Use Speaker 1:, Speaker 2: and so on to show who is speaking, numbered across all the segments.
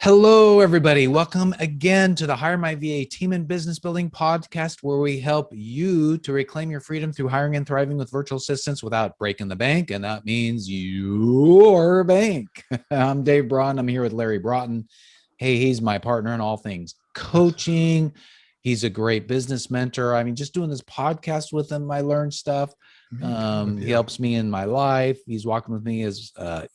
Speaker 1: Hello, everybody. Welcome again to the HireMyVA Team and Business Building podcast, where we help you to reclaim your freedom through hiring and thriving with virtual assistants without breaking the bank. And that means your bank. I'm Dave Broughton. I'm here with Larry Broughton. Hey, he's my partner in all things coaching. He's a great business mentor. I mean, just doing this podcast with him, I learned stuff. He helps me in my life. He's walking with me as a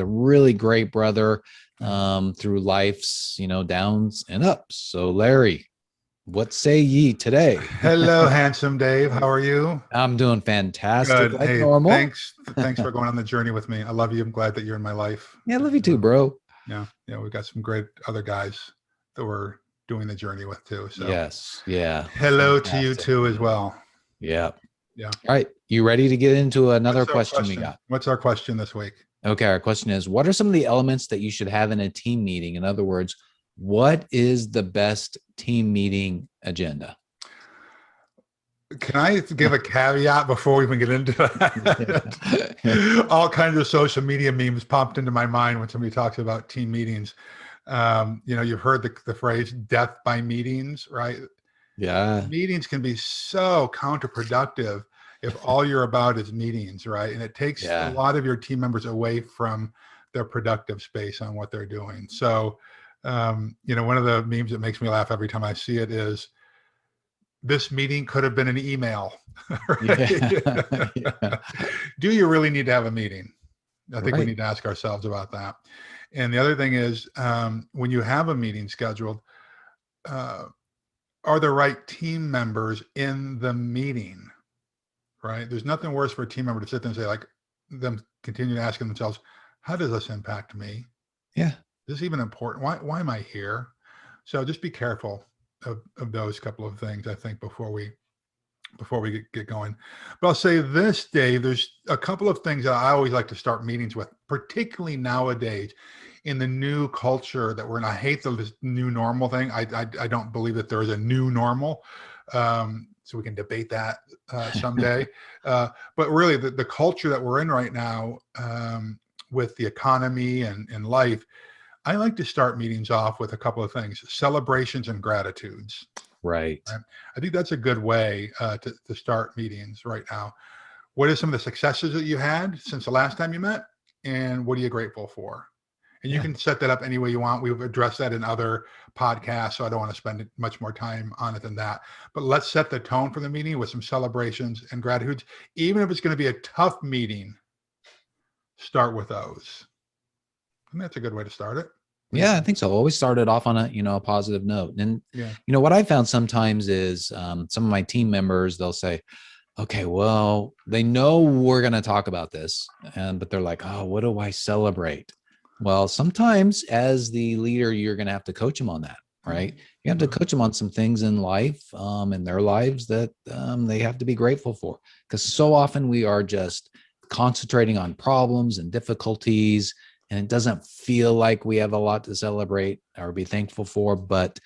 Speaker 1: really great brother through life's downs and ups. So Larry, what say ye today?
Speaker 2: Hello, handsome Dave. How are you?
Speaker 1: I'm doing fantastic.
Speaker 2: Good.
Speaker 1: Like
Speaker 2: hey,
Speaker 1: normal.
Speaker 2: Thanks for going on the journey with me. I love you. I'm glad that you're in my life.
Speaker 1: Yeah, I love you too, bro.
Speaker 2: Yeah, we've got some great other guys that we're doing the journey with too. So
Speaker 1: yes, yeah.
Speaker 2: Hello to you too as well.
Speaker 1: Yeah.
Speaker 2: Yeah.
Speaker 1: All right. You ready to get into another question we got?
Speaker 2: What's our question this week?
Speaker 1: Okay. Our question is, what are some of the elements that you should have in a team meeting? In other words, what is the best team meeting agenda?
Speaker 2: Can I give a caveat before we even get into that? All kinds of social media memes popped into my mind when somebody talks about team meetings. You've heard the phrase death by meetings, right?
Speaker 1: Yeah.
Speaker 2: Meetings can be so counterproductive if all you're about is meetings, right? And it takes a lot of your team members away from their productive space on what they're doing. So, one of the memes that makes me laugh every time I see it is, this meeting could have been an email. Right? Yeah. Do you really need to have a meeting? I think we need to ask ourselves about that. And the other thing is, when you have a meeting scheduled, are the right team members in the meeting, right? There's nothing worse for a team member to sit there and say, like, them continue asking themselves, how does this impact me?
Speaker 1: Yeah.
Speaker 2: Is this even important? Why am I here? So just be careful of those couple of things, I think, before we get going. But I'll say this, Dave, there's a couple of things that I always like to start meetings with, particularly nowadays in the new culture that we're in. I hate this new normal thing. I don't believe that there is a new normal. So we can debate that someday. But really the culture that we're in right now, with the economy and life, I like to start meetings off with a couple of things: celebrations and gratitudes.
Speaker 1: Right.
Speaker 2: I think that's a good way to start meetings right now. What are some of the successes that you had since the last time you met? And what are you grateful for? And you can set that up any way you want. We've addressed that in other podcasts, so I don't want to spend much more time on it than that. But let's set the tone for the meeting with some celebrations and gratitudes. Even if it's going to be a tough meeting, start with those. And that's a good way to start it.
Speaker 1: Yeah, I think so. Always started off on a positive note. And, what I found sometimes is some of my team members, they'll say, okay, well, they know we're going to talk about this, but they're like, oh, what do I celebrate? Well, sometimes as the leader, you're going to have to coach them on that, right? You have to coach them on some things in life, in their lives that they have to be grateful for. Because so often we are just concentrating on problems and difficulties, and it doesn't feel like we have a lot to celebrate or be thankful for, but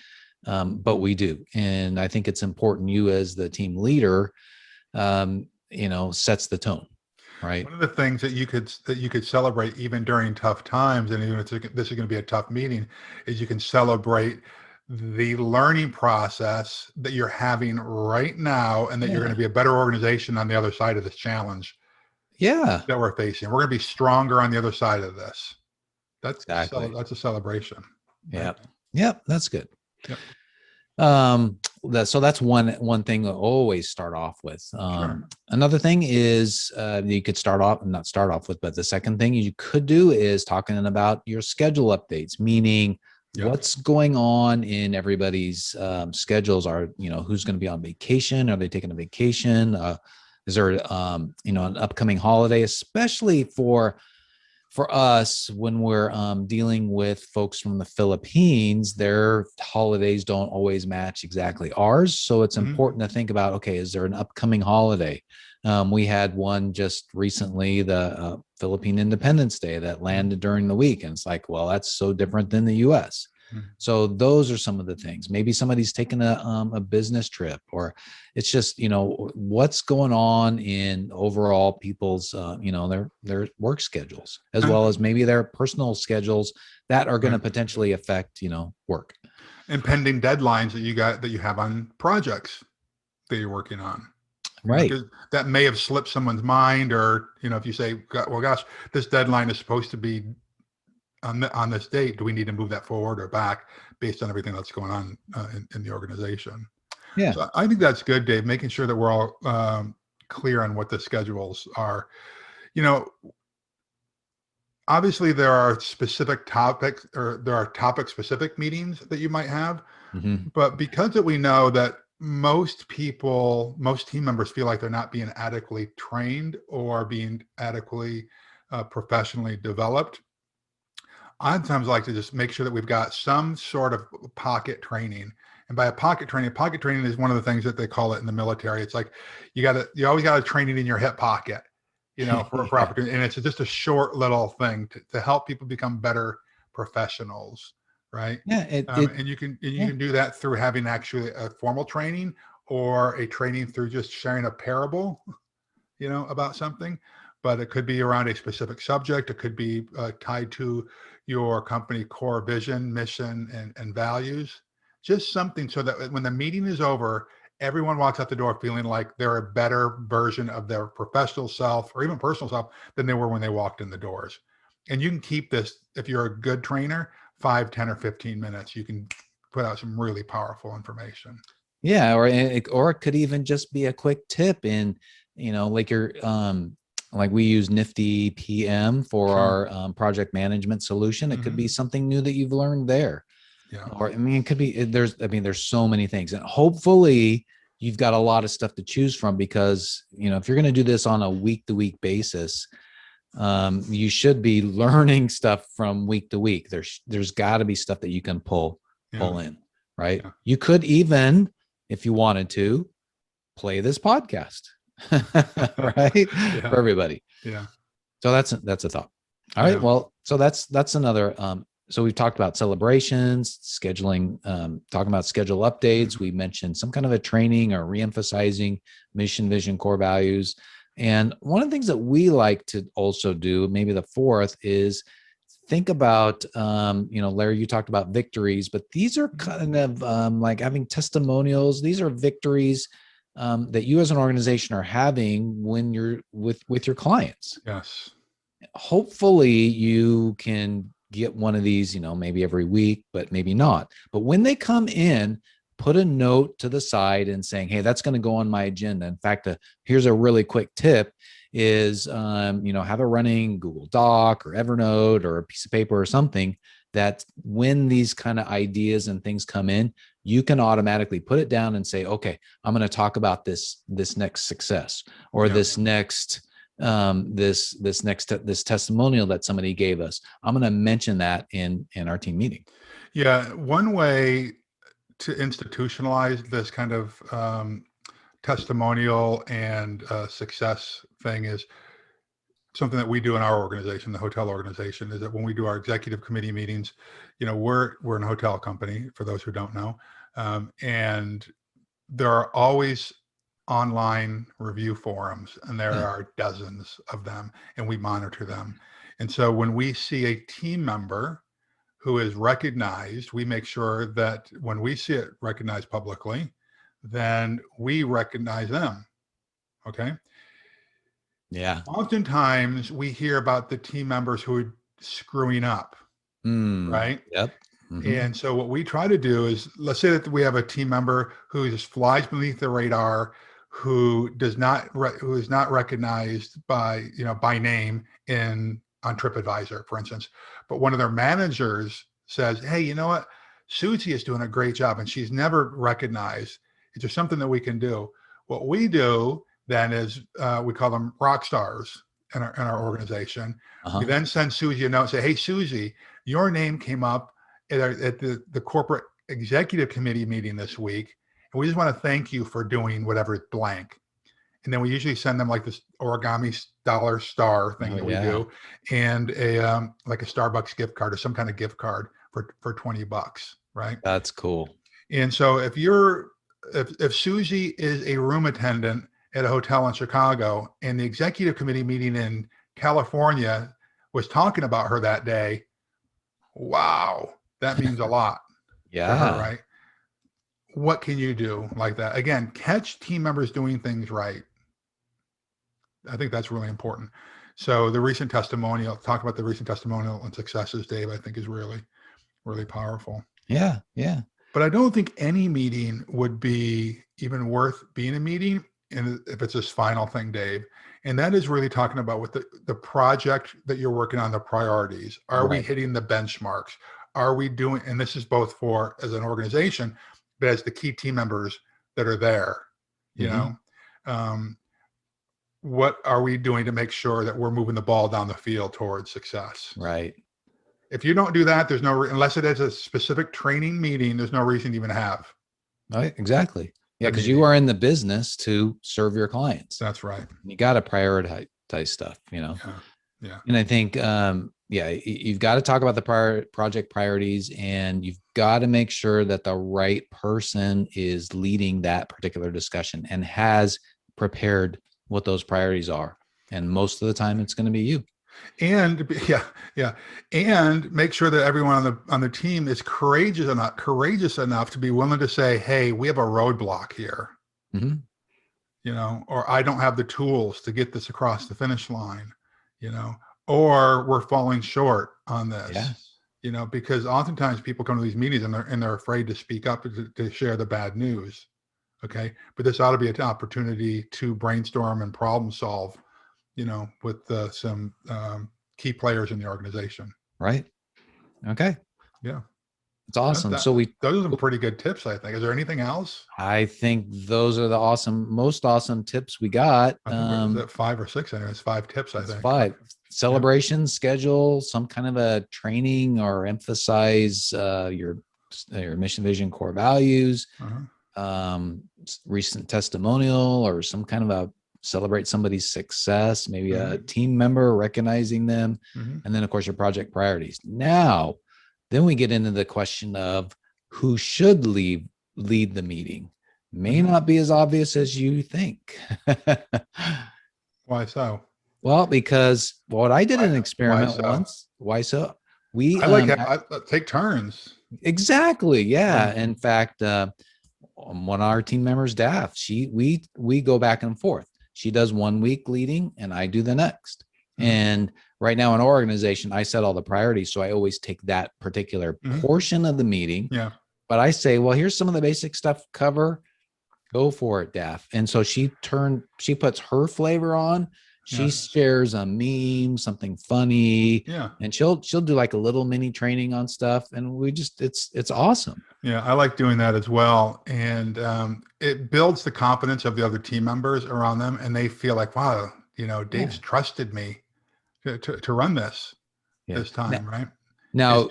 Speaker 1: we do. And I think it's important you as the team leader, sets the tone, right?
Speaker 2: One of the things that you could celebrate even during tough times, and even if this is going to be a tough meeting, is you can celebrate the learning process that you're having right now, and that you're going to be a better organization on the other side of this challenge.
Speaker 1: Yeah,
Speaker 2: that we're facing. We're going to be stronger on the other side of this. That's
Speaker 1: exactly.
Speaker 2: That's a celebration.
Speaker 1: Yeah. Right? Yep. That's good.
Speaker 2: Yep.
Speaker 1: So that's one thing to always start off with. Another thing is you could not start off with, but the second thing you could do is talking about your schedule updates, meaning what's going on in everybody's schedules. Are who's going to be on vacation? Are they taking a vacation? Is there an upcoming holiday, especially for us when we're dealing with folks from the Philippines? Their holidays don't always match exactly ours. So it's important to think about, okay, is there an upcoming holiday? We had one just recently, the Philippine Independence Day, that landed during the week. And it's like, well, that's so different than the US.
Speaker 2: Mm.
Speaker 1: So those are some of the things. Maybe somebody's taking a business trip, or it's just, what's going on in overall people's, their work schedules, as
Speaker 2: And,
Speaker 1: well as maybe their personal schedules that are going to
Speaker 2: right.
Speaker 1: potentially affect, work.
Speaker 2: And pending deadlines that you have on projects that you're working on.
Speaker 1: Right.
Speaker 2: Because that may have slipped someone's mind, or if you say, well, gosh, this deadline is supposed to be on this date. Do we need to move that forward or back based on everything that's going on in the organization?
Speaker 1: Yeah.
Speaker 2: So I think that's good, Dave, making sure that we're all clear on what the schedules are. Obviously there are specific topics, or there are topic specific meetings that you might have,
Speaker 1: Mm-hmm.
Speaker 2: but because that we know that most team members feel like they're not being adequately trained or being adequately professionally developed, I sometimes like to just make sure that we've got some sort of pocket training. And by pocket training is one of the things that they call it in the military. It's like you always got to train it in your hip pocket, for
Speaker 1: Yeah.
Speaker 2: opportunity. And it's just a short little thing to help people become better professionals, right?
Speaker 1: Yeah.
Speaker 2: And you can
Speaker 1: Yeah.
Speaker 2: do that through having actually a formal training, or a training through just sharing a parable, about something. But it could be around a specific subject. It could be tied to your company core vision, mission, and values. Just something so that when the meeting is over, everyone walks out the door feeling like they're a better version of their professional self or even personal self than they were when they walked in the doors. And you can keep this, if you're a good trainer, 5, 10, or 15 minutes. You can put out some really powerful information.
Speaker 1: Yeah. Or it could even just be a quick tip in, like like we use Nifty PM for
Speaker 2: Sure.
Speaker 1: our project management solution. It could be
Speaker 2: Mm-hmm.
Speaker 1: something new that you've learned there.
Speaker 2: Yeah.
Speaker 1: Or, it could be, there's so many things. And hopefully you've got a lot of stuff to choose from, because, if you're going to do this on a week to week basis, you should be learning stuff from week to week. There's got to be stuff that you can pull
Speaker 2: Yeah.
Speaker 1: in, right?
Speaker 2: Yeah.
Speaker 1: You could even, if you wanted to, play this podcast, right?
Speaker 2: Yeah.
Speaker 1: For everybody.
Speaker 2: Yeah.
Speaker 1: So that's a thought. All right.
Speaker 2: Yeah.
Speaker 1: Well, so that's another. So we've talked about celebrations, scheduling, talking about schedule updates. We mentioned some kind of a training or reemphasizing mission, vision, core values. And one of the things that we like to also do, maybe the fourth, is think about, Larry, you talked about victories, but these are kind of like having testimonials. These are victories that you as an organization are having when you're with your clients.
Speaker 2: Yes.
Speaker 1: Hopefully you can get one of these, maybe every week, but maybe not. But when they come in, put a note to the side and saying, hey, that's going to go on my agenda. In fact, here's a really quick tip is, have a running Google Doc or Evernote or a piece of paper or something that when these kind of ideas and things come in, you can automatically put it down and say, okay, I'm going to talk about this next success, or
Speaker 2: Yeah.
Speaker 1: this next this testimonial that somebody gave us. I'm going to mention that in our team meeting.
Speaker 2: Yeah. One way to institutionalize this kind of testimonial and success thing is something that we do in our organization, the hotel organization, is that when we do our executive committee meetings, we're in a hotel company, for those who don't know, and there are always online review forums, and there are dozens of them, and we monitor them. And so when we see a team member who is recognized, we make sure that when we see it recognized publicly, then we recognize them. Okay.
Speaker 1: Yeah.
Speaker 2: Oftentimes we hear about the team members who are screwing up, right?
Speaker 1: Yep. Mm-hmm.
Speaker 2: And so what we try to do is, let's say that we have a team member who just flies beneath the radar, who is not recognized by name on TripAdvisor, for instance, but one of their managers says, hey, you know what? Susie is doing a great job and she's never recognized. Is there something that we can do? What we do then is we call them rock stars in our organization.
Speaker 1: Uh-huh.
Speaker 2: We then send Susie a note and say, hey, Susie, your name came up at the corporate executive committee meeting this week, and we just want to thank you for doing whatever blank. And then we usually send them like this origami dollar star thing that we do, and like a Starbucks gift card or some kind of gift card for 20 bucks, right?
Speaker 1: That's cool.
Speaker 2: And so if Susie is a room attendant at a hotel in Chicago and the executive committee meeting in California was talking about her that day, wow, that means a lot to her,
Speaker 1: Yeah.
Speaker 2: right? What can you do like that? Again, catch team members doing things right. I think that's really important. So the recent testimonial, talk about the recent testimonial and successes, Dave, I think is really, really powerful.
Speaker 1: Yeah. Yeah.
Speaker 2: But I don't think any meeting would be even worth being a meeting and if it's this final thing, Dave. And that is really talking about what the project that you're working on, the priorities. Are we
Speaker 1: Right.
Speaker 2: hitting the benchmarks? Are we doing, and this is both for as an organization, but as the key team members that are there, you know, what are we doing to make sure that we're moving the ball down the field towards success?
Speaker 1: Right.
Speaker 2: If you don't do that, there's no, unless it is a specific training meeting, there's no reason to even have.
Speaker 1: Right. Exactly. Yeah.
Speaker 2: the
Speaker 1: Because you
Speaker 2: meeting.
Speaker 1: are in the business to serve your clients.
Speaker 2: That's right.
Speaker 1: You got to prioritize stuff, you know?
Speaker 2: Yeah. Yeah.
Speaker 1: And I think, yeah, you've got to talk about the project priorities, and you've got to make sure that the right person is leading that particular discussion and has prepared what those priorities are. And most of the time it's going to be you.
Speaker 2: And yeah. And make sure that everyone on the team is courageous enough to be willing to say, hey, we have a roadblock here.
Speaker 1: Mm-hmm.
Speaker 2: You know, or I don't have the tools to get this across the finish line, you know, or we're falling short on this,
Speaker 1: Yeah.
Speaker 2: you know, because oftentimes people come to these meetings and they're afraid to speak up to share the bad news. Okay. But this ought to be an opportunity to brainstorm and problem solve, you know, with some key players in the organization.
Speaker 1: Right. Okay.
Speaker 2: Yeah.
Speaker 1: It's awesome.
Speaker 2: Those are some pretty good tips, I think. Is there anything else?
Speaker 1: I think those are the most awesome tips we got.
Speaker 2: I think was it 5 or 6? Anyway, it's 5 tips, I think.
Speaker 1: 5 celebration schedule, some kind of a training or emphasize your mission, vision, core values, recent testimonial, or some kind of a celebrate somebody's success, maybe a team member recognizing them. And then of course your project priorities. Now, then we get into the question of who should lead the meeting. May not be as obvious as you think.
Speaker 2: Why so?
Speaker 1: Well, because what I did an experiment once. Why so?
Speaker 2: I take turns.
Speaker 1: Exactly. Yeah. In fact, one of our team members, Daff, we go back and forth. She does 1 week leading and I do the next. And right now in our organization, I set all the priorities. So I always take that particular portion of the meeting.
Speaker 2: Yeah.
Speaker 1: But I say, well, here's some of the basic stuff cover. Go for it, Daff. And so she puts her flavor on. She shares a meme, something funny.
Speaker 2: Yeah.
Speaker 1: And she'll do like a little mini training on stuff. And it's awesome.
Speaker 2: Yeah. I like doing that as well. And it builds the confidence of the other team members around them. And they feel like, wow, you know, Dave's trusted me to run this time, right?
Speaker 1: Now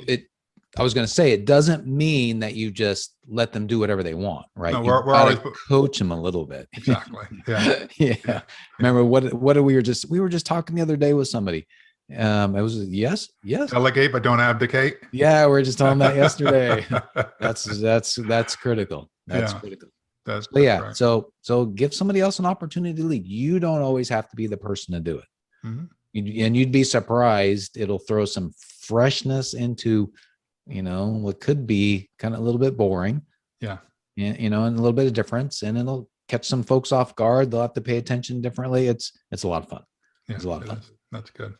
Speaker 1: I was going to say, it doesn't mean that you just let them do whatever they want, right?
Speaker 2: No,
Speaker 1: we're always coach them a little bit.
Speaker 2: Exactly. Yeah.
Speaker 1: Yeah. Remember what we were just talking the other day with somebody. It was yes.
Speaker 2: Delegate, but don't abdicate.
Speaker 1: Yeah. We were just talking that yesterday. That's critical. That's critical.
Speaker 2: That's
Speaker 1: right. So give somebody else an opportunity to lead. You don't always have to be the person to do it. And you'd be surprised. It'll throw some freshness into, you know, what could be kind of a little bit boring.
Speaker 2: Yeah.
Speaker 1: You know, and a little bit of difference, and it'll catch some folks off guard. They'll have to pay attention differently. It's a lot of fun.
Speaker 2: Yeah,
Speaker 1: it's a lot of fun.
Speaker 2: That's good.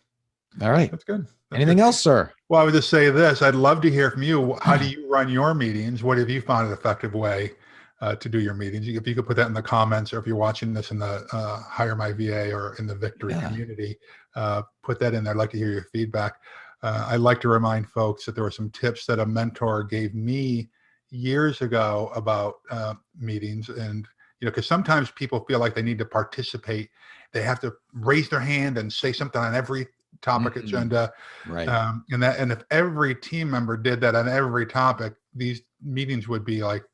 Speaker 1: All right.
Speaker 2: That's good.
Speaker 1: Anything else, sir?
Speaker 2: Well, I would just say this. I'd love to hear from you. How do you run your meetings? What have you found an effective way to do your meetings? If you could put that in the comments, or if you're watching this in the HireMyVA or in the Victory community, put that in there. I'd like to hear your feedback. I'd like to remind folks that there were some tips that a mentor gave me years ago about meetings. And, you know, because sometimes people feel like they need to participate. They have to raise their hand and say something on every topic agenda.
Speaker 1: Right.
Speaker 2: And if every team member did that on every topic, these meetings would be like,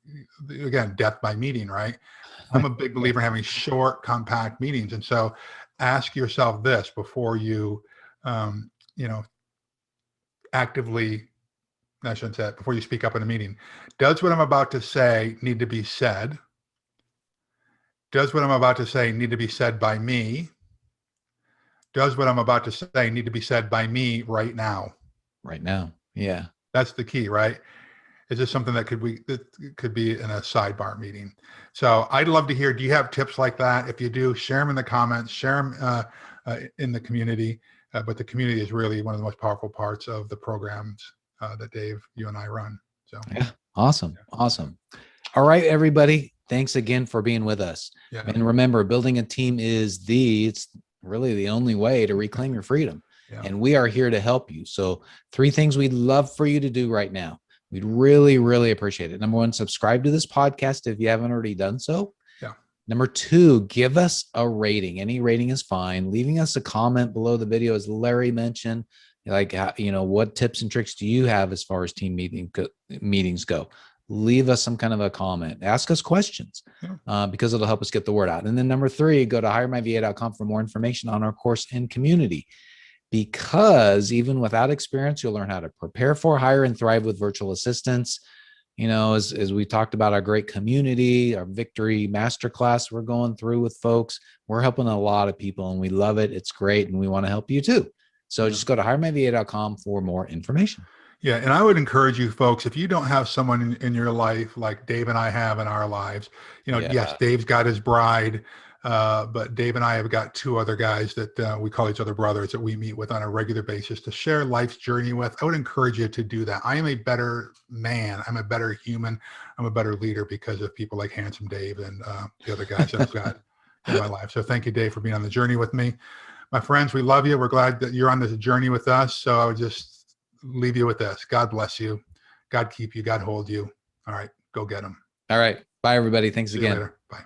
Speaker 2: again, death by meeting, right? I'm a big believer in having short, compact meetings. And so ask yourself this before you, you know, actively I shouldn't say it, before you speak up in a meeting. Does what I'm about to say need to be said? Does what I'm about to say need to be said by me? Does what I'm about to say need to be said by me right now?
Speaker 1: Right now. Yeah.
Speaker 2: That's the key, right? Is this something that could be in a sidebar meeting? So I'd love to hear, do you have tips like that? If you do, share them in the comments, share them in the community. But the community is really one of the most powerful parts of the programs that Dave, you and I run. So
Speaker 1: Yeah. Awesome. Awesome. All right, everybody. Thanks again for being with us.
Speaker 2: yeah.
Speaker 1: And remember, building a team is it's really the only way to reclaim your freedom.
Speaker 2: Yeah.
Speaker 1: And we are here to help you. So 3 things we'd love for you to do right now. We'd really, really appreciate it. Number 1, subscribe to this podcast if you haven't already done so.
Speaker 2: Yeah.
Speaker 1: Number 2, give us a rating. Any rating is fine. Leaving us a comment below the video, as Larry mentioned, like, what tips and tricks do you have as far as team meetings go? Leave us some kind of a comment. Ask us questions because it'll help us get the word out. And then number 3, go to HireMyVA.com for more information on our course and community. Because even without experience, you'll learn how to prepare for, hire, and thrive with virtual assistants. As we talked about our great community, our victory masterclass we're going through with folks, we're helping a lot of people and we love it. It's great. And we want to help you too. So just go to HireMyVA.com for more information.
Speaker 2: Yeah. And I would encourage you folks, if you don't have someone in your life like Dave and I have in our lives, yes, Dave's got his bride, but Dave and I have got 2 other guys that we call each other brothers that we meet with on a regular basis to share life's journey with. I would encourage you to do that. I am a better man. I'm a better human. I'm a better leader because of people like Handsome Dave and the other guys that I've got in my life. So thank you, Dave, for being on the journey with me. My friends, we love you. We're glad that you're on this journey with us. So I would just leave you with this. God bless you. God keep you. God hold you. All right. Go get them.
Speaker 1: All right. Bye, everybody. Thanks
Speaker 2: See you
Speaker 1: again.
Speaker 2: later. Bye.